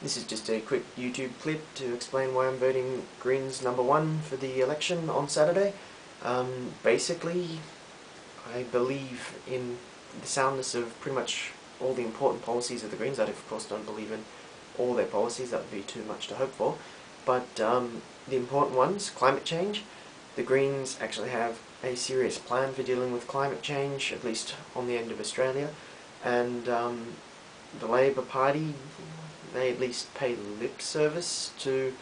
This is just a quick YouTube clip to explain why I'm voting Greens #1 for the election on Saturday. Basically, I believe in the soundness of pretty much all the important policies of the Greens. I of course don't believe in all their policies, that would be too much to hope for. But the important ones, climate change. The Greens actually have a serious plan for dealing with climate change, at least on the end of Australia. And the Labor Party, they at least pay lip service to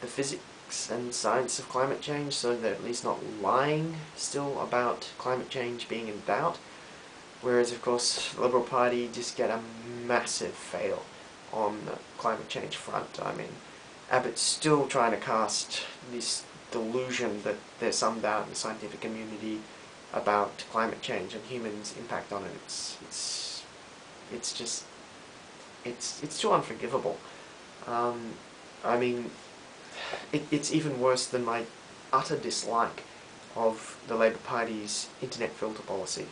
the physics and science of climate change, so they're at least not lying still about climate change being in doubt. Whereas, of course, the Liberal Party just get a massive fail on the climate change front. I mean, Abbott's still trying to cast this delusion that there's some doubt in the scientific community about climate change and humans' impact on it. It's too unforgivable. I mean, it's even worse than my utter dislike of the Labor Party's internet filter policy.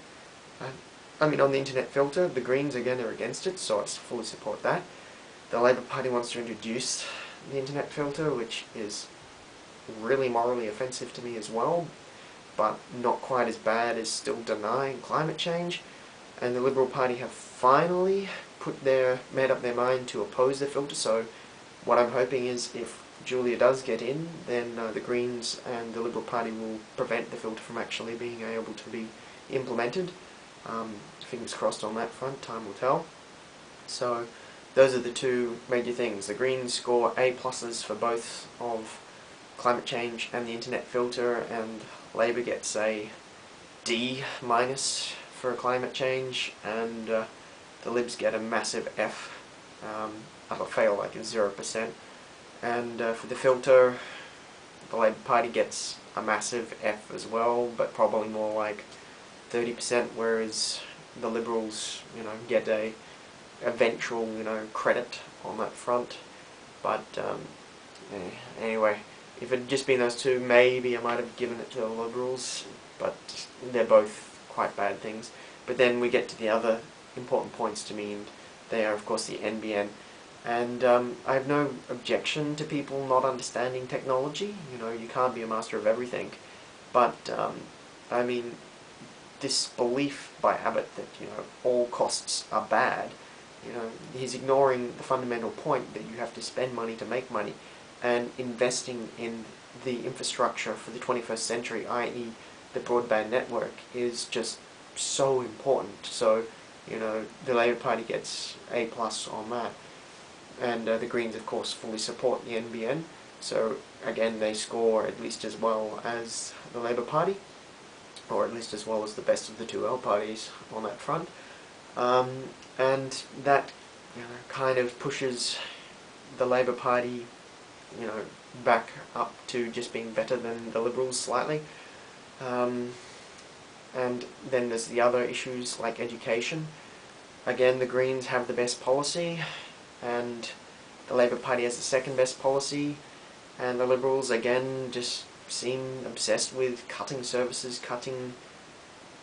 I mean, on the internet filter, the Greens again are against it, so I fully support that. The Labor Party wants to introduce the internet filter, which is really morally offensive to me as well, but not quite as bad as still denying climate change. And the Liberal Party have finally made up their mind to oppose the filter, so what I'm hoping is if Julia does get in, then the Greens and the Liberal Party will prevent the filter from actually being able to be implemented. Fingers crossed on that front, time will tell. So those are the two major things. The Greens score A+ for both of climate change and the internet filter, and Labor gets a D- for climate change, and the Libs get a massive F, a fail like 0%. And for the filter, the Labor Party gets a massive F as well, but probably more like 30%, whereas the Liberals, get a eventual, credit on that front. But anyway, if it had just been those two, maybe I might have given it to the Liberals, but they're both quite bad things. But then we get to the other important points to me, and they are of course the NBN. And I have no objection to people not understanding technology. You can't be a master of everything. But I mean, this belief by Abbott that all costs are bad, he's ignoring the fundamental point that you have to spend money to make money, and investing in the infrastructure for the 21st century, i.e. the broadband network, is just so important. So the Labor Party gets A+ on that, and the Greens of course fully support the NBN, so again they score at least as well as the Labor Party, or at least as well as the best of the two L parties on that front. And that kind of pushes the Labor Party back up to just being better than the Liberals slightly. And then there's the other issues like education. Again, the Greens have the best policy, and the Labor Party has the second best policy, and the Liberals again just seem obsessed with cutting services, cutting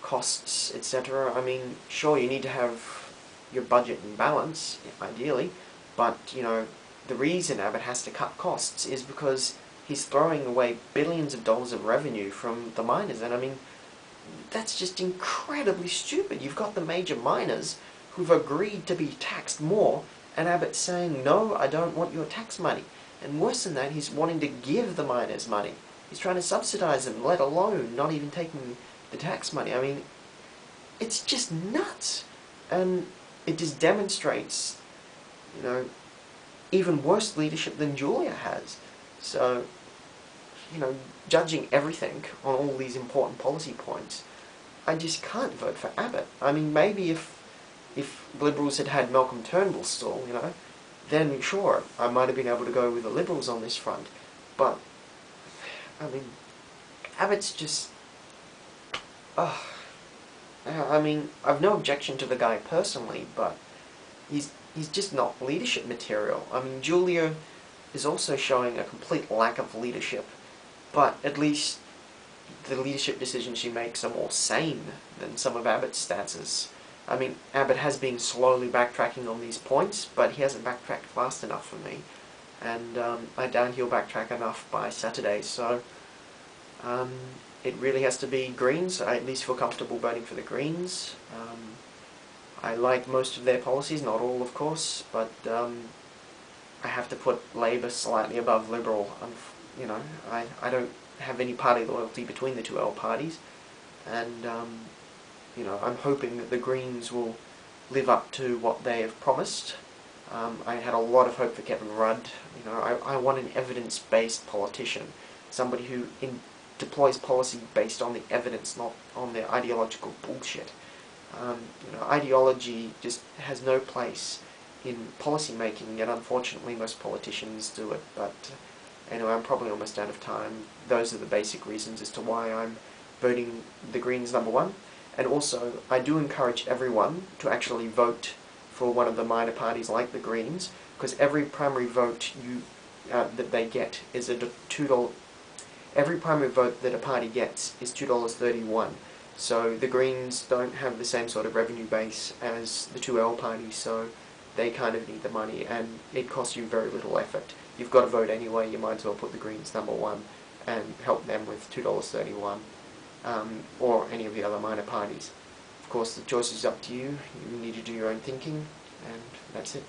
costs, etc. I mean, sure, you need to have your budget in balance, ideally, but the reason Abbott has to cut costs is because he's throwing away billions of dollars of revenue from the miners, and I mean, that's just incredibly stupid. You've got the major miners who've agreed to be taxed more, and Abbott's saying, no, I don't want your tax money. And worse than that, he's wanting to give the miners money. He's trying to subsidize them, let alone not even taking the tax money. I mean, it's just nuts. And it just demonstrates, even worse leadership than Julia has. So, judging everything on all these important policy points, I just can't vote for Abbott. I mean, maybe if Liberals had Malcolm Turnbull still, then sure, I might have been able to go with the Liberals on this front. But, I mean, Abbott's just... I mean, I've no objection to the guy personally, but he's just not leadership material. I mean, Julia is also showing a complete lack of leadership, but at least the leadership decisions she makes are more sane than some of Abbott's stances. I mean, Abbott has been slowly backtracking on these points, but he hasn't backtracked fast enough for me. And I doubt he'll backtrack enough by Saturday, so it really has to be Greens. I at least feel comfortable voting for the Greens. I like most of their policies, not all of course, but I have to put Labour slightly above Liberal. You know, I don't have any party loyalty between the two L parties, and you know, I'm hoping that the Greens will live up to what they have promised. I had a lot of hope for Kevin Rudd. You know, I want an evidence-based politician, somebody who deploys policy based on the evidence, not on their ideological bullshit. You know, ideology just has no place in policy making, yet unfortunately most politicians do it. But anyway, I'm probably almost out of time. Those are the basic reasons as to why I'm voting the Greens #1. And also, I do encourage everyone to actually vote for one of the minor parties like the Greens, because every primary vote that they get is a $2. Every primary vote that a party gets is $2.31. So the Greens don't have the same sort of revenue base as the 2L party, so they kind of need the money, and it costs you very little effort. You've got to vote anyway, you might as well put the Greens #1 and help them with $2.31, or any of the other minor parties. Of course, the choice is up to you. You need to do your own thinking, and that's it.